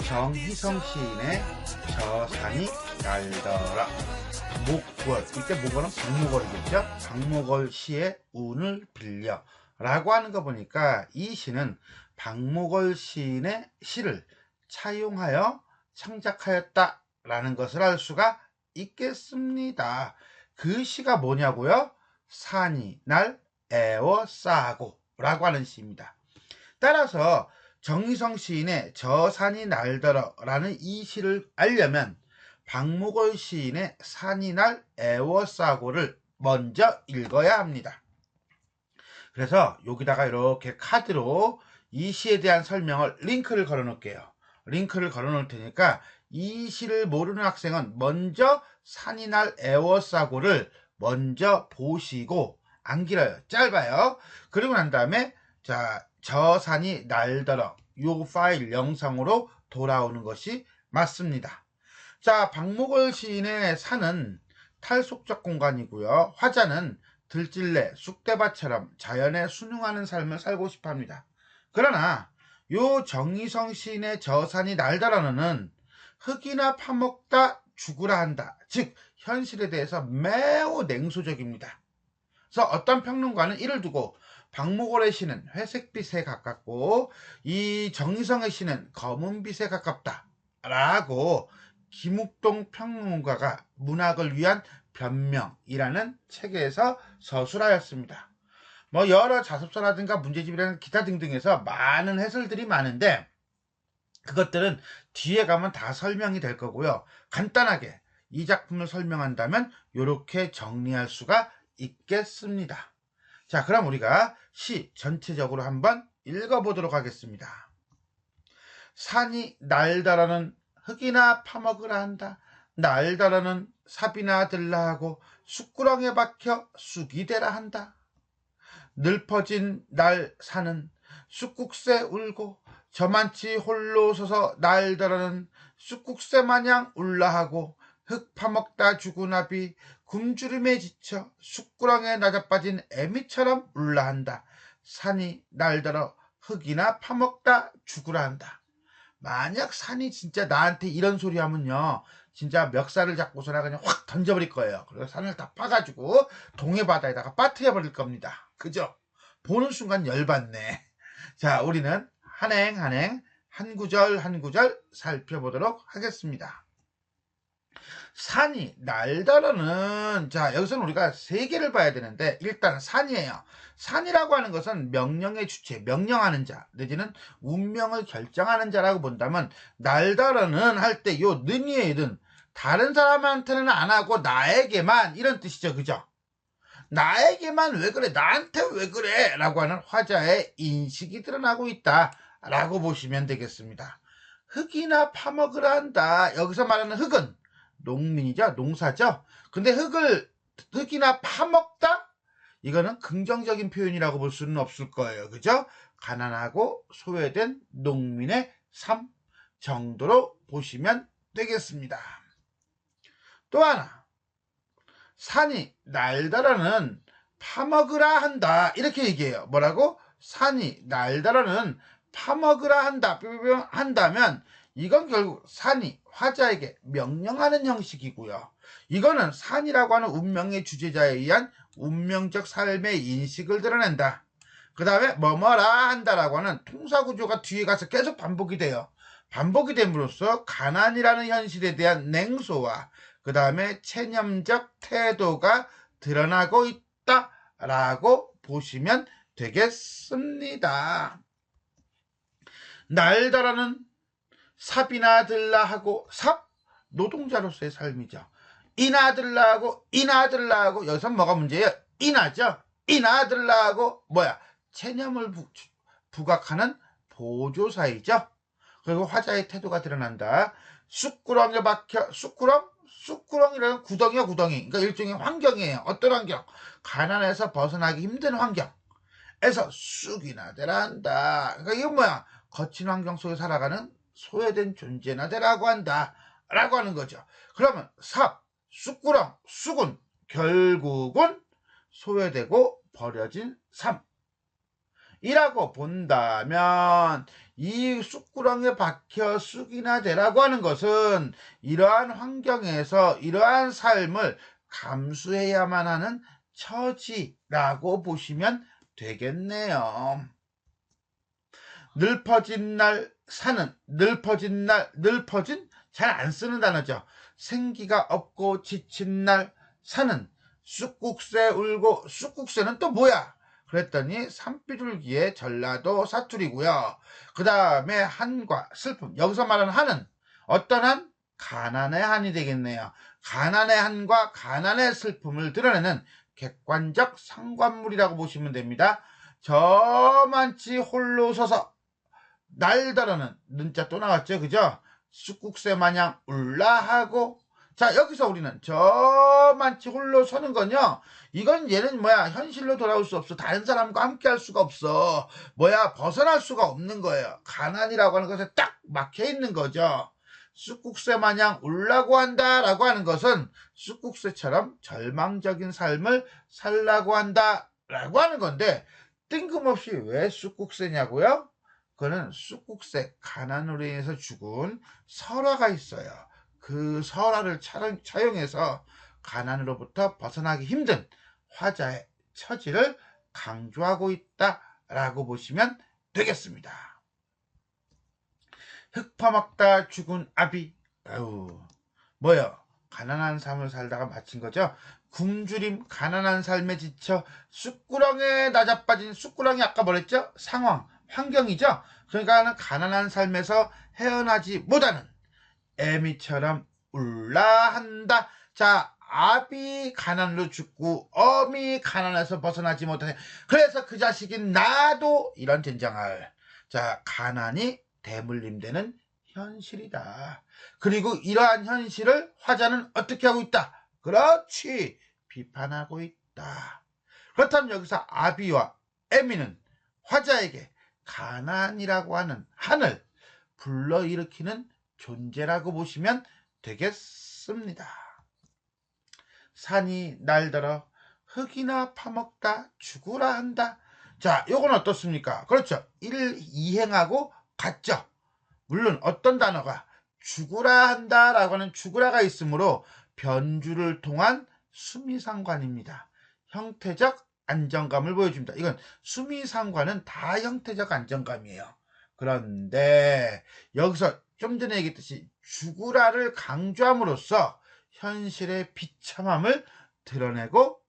정희성 시인의 저 산이 날더라. 목월, 이때 목월은 박목월이겠죠. 박목월 시의 운을 빌려 라고 하는 거 보니까 이 시는 박목월 시인의 시를 차용하여 창작하였다 라는 것을 알 수가 있겠습니다. 그 시가 뭐냐고요? 산이 날 에워싸고 라고 하는 시입니다. 따라서 정희성 시인의 저 산이 날더러 라는 이 시를 알려면 박목월 시인의 산이 날 에워싸고를 먼저 읽어야 합니다. 그래서 여기다가 이렇게 카드로 이 시에 대한 설명을 링크를 걸어 놓을게요. 링크를 걸어 놓을 테니까 이 시를 모르는 학생은 먼저 산이 날 에워싸고를 먼저 보시고, 안 길어요. 짧아요. 그리고 난 다음에 저 산이 날더러 요 파일 영상으로 돌아오는 것이 맞습니다. 자, 박목월 시인의 산은 탈속적 공간이고요. 화자는 들찔레, 쑥대밭처럼 자연에 순응하는 삶을 살고 싶어 합니다. 그러나 요 정희성 시인의 저 산이 날더러는 흙이나 파먹다 죽으라 한다. 즉 현실에 대해서 매우 냉소적입니다. 그래서 어떤 평론가는 이를 두고 박목월의 시는 회색빛에 가깝고 이 정희성의 시는 검은빛에 가깝다 라고 김욱동 평론가가 문학을 위한 변명이라는 책에서 서술하였습니다. 여러 자습서라든가 문제집이라는 기타 등등에서 많은 해설들이 많은데 그것들은 뒤에 가면 다 설명이 될 거고요. 간단하게 이 작품을 설명한다면 이렇게 정리할 수가 있겠습니다. 자, 그럼 우리가 시 전체적으로 한번 읽어보도록 하겠습니다. 산이 날더러는 흙이나 파먹으라 한다. 날더러는 삽이나 들라 하고 숯구렁에 박혀 쑥이 되라 한다. 늘퍼진 날 산은 쑥국새 울고 저만치 홀로 서서 날더러는 쑥국새 마냥 울라 하고 흙 파먹다 죽은 아비 굶주림에 지쳐 숯구렁에 낮아빠진 애미처럼 울라 한다. 산이 날더러 흙이나 파먹다 죽으라 한다. 만약 산이 진짜 나한테 이런 소리 하면요, 진짜 멱살을 잡고서나 그냥 확 던져버릴 거예요. 그래서 산을 다 파가지고 동해바다에다가 빠뜨려 버릴 겁니다. 그죠? 보는 순간 열받네. 자, 우리는 한행 한 구절 한 구절 살펴보도록 하겠습니다. 산이 날더러는, 자, 여기서는 우리가 세 개를 봐야 되는데 일단 산이에요. 산이라고 하는 것은 명령의 주체, 명령하는 자 내지는 운명을 결정하는 자라고 본다면 날더러는 할 때 요 는이에요. 는 다른 사람한테는 안 하고 나에게만, 이런 뜻이죠. 그죠? 나에게만 왜 그래, 나한테 왜 그래 라고 하는 화자의 인식이 드러나고 있다 라고 보시면 되겠습니다. 흙이나 파먹으라 한다. 여기서 말하는 흙은 농민이죠. 농사죠. 근데 흙이나 파먹다? 이거는 긍정적인 표현이라고 볼 수는 없을 거예요. 그죠? 가난하고 소외된 농민의 삶 정도로 보시면 되겠습니다. 또 하나, 산이 날더러는 파먹으라 한다. 이렇게 얘기해요. 뭐라고? 산이 날더러는 파먹으라 한다. 한다면 이건 결국 산이 화자에게 명령하는 형식이고요. 이거는 산이라고 하는 운명의 주제자에 의한 운명적 삶의 인식을 드러낸다. 그 다음에 뭐뭐라 한다라고 하는 통사구조가 뒤에 가서 계속 반복이 돼요. 반복이 됨으로써 가난이라는 현실에 대한 냉소와 그 다음에 체념적 태도가 드러나고 있다라고 보시면 되겠습니다. 날더러는 삽이나 들라 하고, 삽, 노동자로서의 삶이죠. 이나 들라 하고, 이나 들라 하고, 여기서 뭐가 문제예요? 이나죠. 이나 들라 하고 뭐야? 체념을 부각하는 보조사이죠. 그리고 화자의 태도가 드러난다. 쑥구렁에 박혀, 쑥구렁이라는 구덩이야, 구덩이. 그러니까 일종의 환경이에요. 어떤 환경? 가난해서 벗어나기 힘든 환경에서 쑥이나 되라 한다. 그러니까 이건 뭐야? 거친 환경 속에 살아가는 소외된 존재나 되라고 한다 라고 하는 거죠. 그러면 삽, 쑥구렁, 쑥은 결국은 소외되고 버려진 삶 이라고 본다면 이 쑥구렁에 박혀 쑥이나 되라고 하는 것은 이러한 환경에서 이러한 삶을 감수해야만 하는 처지라고 보시면 되겠네요. 늘퍼진 날 사는, 늘퍼진 날, 늘퍼진 잘 안 쓰는 단어죠. 생기가 없고 지친 날 사는, 쑥국새 울고, 쑥국새는 또 뭐야? 그랬더니 산비둘기의 전라도 사투리고요. 그 다음에 한과 슬픔, 여기서 말하는 한은 어떤 한? 가난의 한이 되겠네요. 가난의 한과 가난의 슬픔을 드러내는 객관적 상관물이라고 보시면 됩니다. 저만치 홀로 서서 날더러는 는자 또 나왔죠, 그죠? 쑥국새 마냥 울라하고. 자, 여기서 우리는 저만치 홀로 서는 건요, 이건 얘는 뭐야, 현실로 돌아올 수 없어. 다른 사람과 함께 할 수가 없어. 뭐야, 벗어날 수가 없는 거예요. 가난이라고 하는 것에 딱 막혀 있는 거죠. 쑥국새 마냥 울라고 한다라고 하는 것은 쑥국새처럼 절망적인 삶을 살라고 한다라고 하는 건데, 뜬금없이 왜 쑥국새냐고요? 그거는 쑥국새 가난으로 인해서 죽은 설화가 있어요. 그 설화를 차용해서 가난으로부터 벗어나기 힘든 화자의 처지를 강조하고 있다라고 보시면 되겠습니다. 흙 퍼먹다 죽은 아비. 아유, 뭐요? 가난한 삶을 살다가 마친 거죠. 굶주림, 가난한 삶에 지쳐 쑥구렁에 낮아빠진, 쑥구렁이 아까 뭐랬죠? 상황, 환경이죠. 그러니까 가난한 삶에서 헤어나지 못하는 애미처럼 울라 한다. 자, 아비 가난으로 죽고 어미 가난해서 벗어나지 못하네. 그래서 그 자식인 나도 이런 젠장할. 자, 가난이 대물림되는 현실이다. 그리고 이러한 현실을 화자는 어떻게 하고 있다? 그렇지, 비판하고 있다. 그렇다면 여기서 아비와 애미는 화자에게 가난이라고 하는 한을 불러일으키는 존재라고 보시면 되겠습니다. 산이 날더러 흙이나 파먹다 죽으라 한다. 자, 요건 어떻습니까? 그렇죠. 이행하고 같죠. 물론 어떤 단어가 죽으라 한다라고 하는 죽으라가 있으므로 변주를 통한 수미상관입니다. 형태적 안정감을 보여줍니다. 이건 수미상관은 다 형태적 안정감이에요. 그런데 여기서 좀 전에 얘기했듯이 죽으라를 강조함으로써 현실의 비참함을 드러내고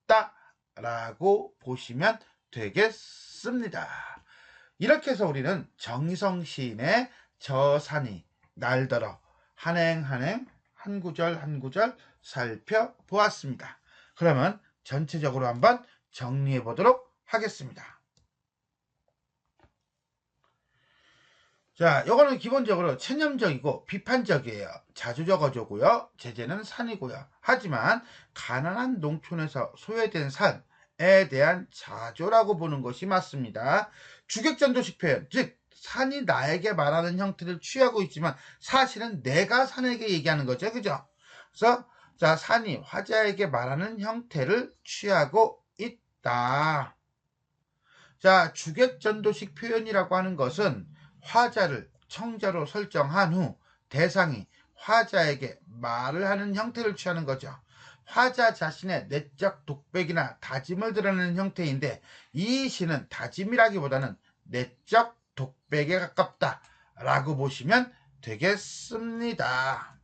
있다라고 보시면 되겠습니다. 이렇게 해서 우리는 정희성 시인의 저 산이 날더러 한행한행 한 구절 한 구절 살펴보았습니다. 그러면 전체적으로 한번 정리해 보도록 하겠습니다. 자, 요거는 기본적으로 체념적이고 비판적이에요. 자주 적어주고요. 제재는 산이고요. 하지만 가난한 농촌에서 소외된 산에 대한 자조라고 보는 것이 맞습니다. 주객전도식 표현, 즉 산이 나에게 말하는 형태를 취하고 있지만 사실은 내가 산에게 얘기하는 거죠. 그죠? 그래서 자, 산이 화자에게 말하는 형태를 취하고 있다. 자, 주객전도식 표현이라고 하는 것은 화자를 청자로 설정한 후 대상이 화자에게 말을 하는 형태를 취하는 거죠. 화자 자신의 내적 독백이나 다짐을 드러내는 형태인데 이 시는 다짐이라기보다는 내적 독백에 가깝다라고 보시면 되겠습니다.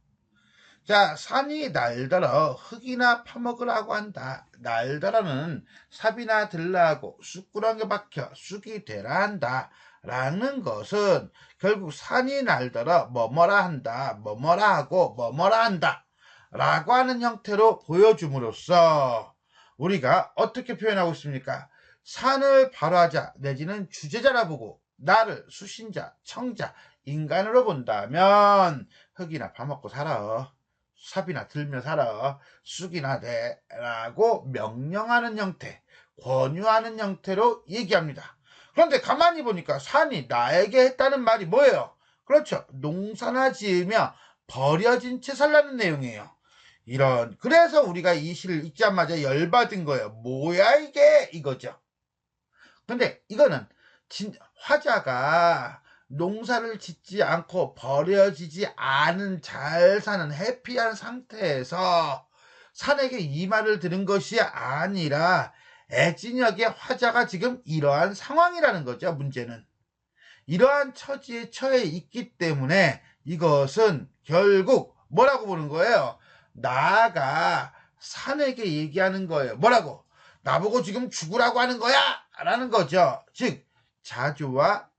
자, 산이 날더러 흙이나 파먹으라고 한다. 날더러는 삽이나 들라하고 쑥구렁에 박혀 쑥이 되라 한다. 라는 것은 결국 산이 날더러 뭐뭐라 한다, 뭐뭐라 하고 뭐뭐라 한다 라고 하는 형태로 보여줌으로써 우리가 어떻게 표현하고 있습니까? 산을 발화자 내지는 주제자라 보고 나를 수신자, 청자, 인간으로 본다면 흙이나 파먹고 살아, 삽이나 들며 살아, 쑥이나 돼 라고 명령하는 형태, 권유하는 형태로 얘기합니다. 그런데 가만히 보니까 산이 나에게 했다는 말이 뭐예요? 그렇죠. 농사나 지으며 버려진 채 살라는 내용이에요. 그래서 우리가 이 시를 읽자마자 열받은 거예요. 뭐야 이게? 이거죠. 근데 이거는 화자가 농사를 짓지 않고 버려지지 않은 잘 사는 해피한 상태에서 산에게 이 말을 들은 것이 아니라 애진역의 화자가 지금 이러한 상황이라는 거죠. 문제는 이러한 처지에 처해 있기 때문에 이것은 결국 뭐라고 보는 거예요? 나가 산에게 얘기하는 거예요. 뭐라고? 나보고 지금 죽으라고 하는 거야! 라는 거죠. 즉 자주와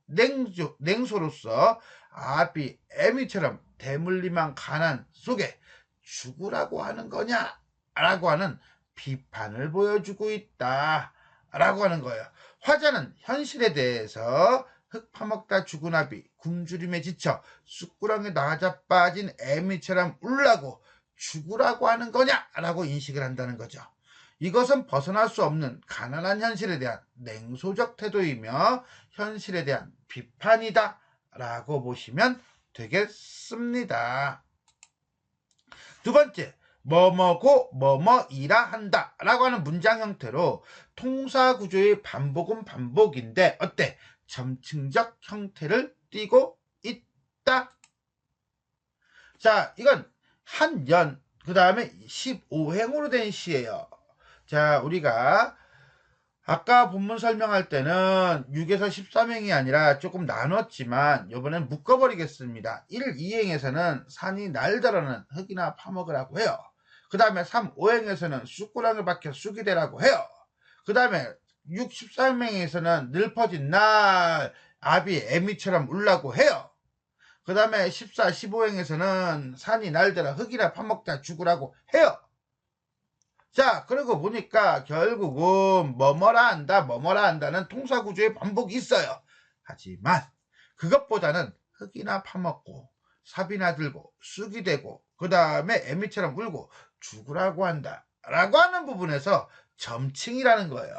냉소로서 아비 애미처럼 대물림한 가난 속에 죽으라고 하는 거냐? 라고 하는 비판을 보여주고 있다 라고 하는 거예요. 화자는 현실에 대해서 흙 파먹다 죽은 아비 굶주림에 지쳐 쑥구렁에 나자빠진 애미처럼 울라고 죽으라고 하는 거냐? 라고 인식을 한다는 거죠. 이것은 벗어날 수 없는 가난한 현실에 대한 냉소적 태도이며 현실에 대한 비판이다 라고 보시면 되겠습니다. 두 번째, 뭐뭐고 뭐뭐이라 한다 라고 하는 문장 형태로 통사구조의 반복은 반복인데 어때? 점층적 형태를 띠고 있다. 자, 이건 한연 그 다음에 15행으로 된 시예요. 자, 우리가 아까 본문 설명할 때는 6에서 13행이 아니라 조금 나눴지만 이번엔 묶어버리겠습니다. 1, 2행에서는 산이 날더러는 흙이나 파먹으라고 해요. 그 다음에 3, 5행에서는 쑥구렁을 박혀 쑥이 되라고 해요. 그 다음에 6, 13행에서는 늘퍼진 날 아비 애미처럼 울라고 해요. 그 다음에 14, 15행에서는 산이 날더러 흙이나 파먹다 죽으라고 해요. 자, 그러고 보니까 결국은 뭐뭐라 한다는 통사구조의 반복이 있어요. 하지만 그것보다는 흙이나 파먹고 삽이나 들고 쑥이 되고 그 다음에 애미처럼 울고 죽으라고 한다 라고 하는 부분에서 점층이라는 거예요.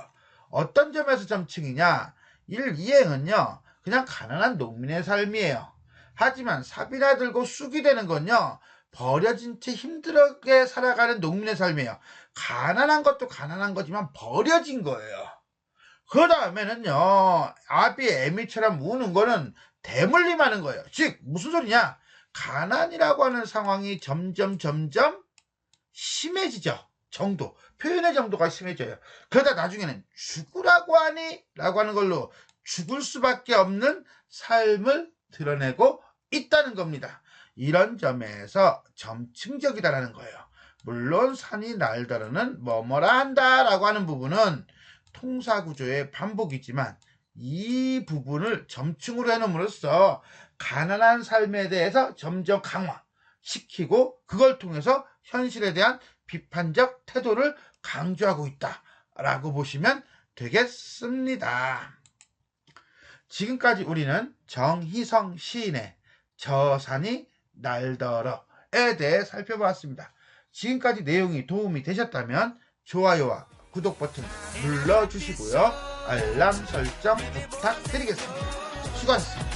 어떤 점에서 점층이냐? 1, 2행은요 그냥 가난한 농민의 삶이에요. 하지만 삽이나 들고 쑥이 되는 건요 버려진 채 힘들게 살아가는 농민의 삶이에요. 가난한 것도 가난한 거지만 버려진 거예요. 그 다음에는요 아비 애미처럼 우는 거는 대물림하는 거예요. 즉 무슨 소리냐? 가난이라고 하는 상황이 점점 심해지죠. 정도, 표현의 정도가 심해져요. 그러다 나중에는 죽으라고 하니? 라고 하는 걸로 죽을 수밖에 없는 삶을 드러내고 있다는 겁니다. 이런 점에서 점층적이다라는 거예요. 물론 산이 날더러는 뭐뭐라 한다라고 하는 부분은 통사구조의 반복이지만 이 부분을 점층으로 해놓음으로써 가난한 삶에 대해서 점점 강화시키고 그걸 통해서 현실에 대한 비판적 태도를 강조하고 있다라고 보시면 되겠습니다. 지금까지 우리는 정희성 시인의 저 산이 날더러에 대해 살펴보았습니다. 지금까지 내용이 도움이 되셨다면 좋아요와 구독 버튼 눌러주시고요. 알람 설정 부탁드리겠습니다. 수고하셨습니다.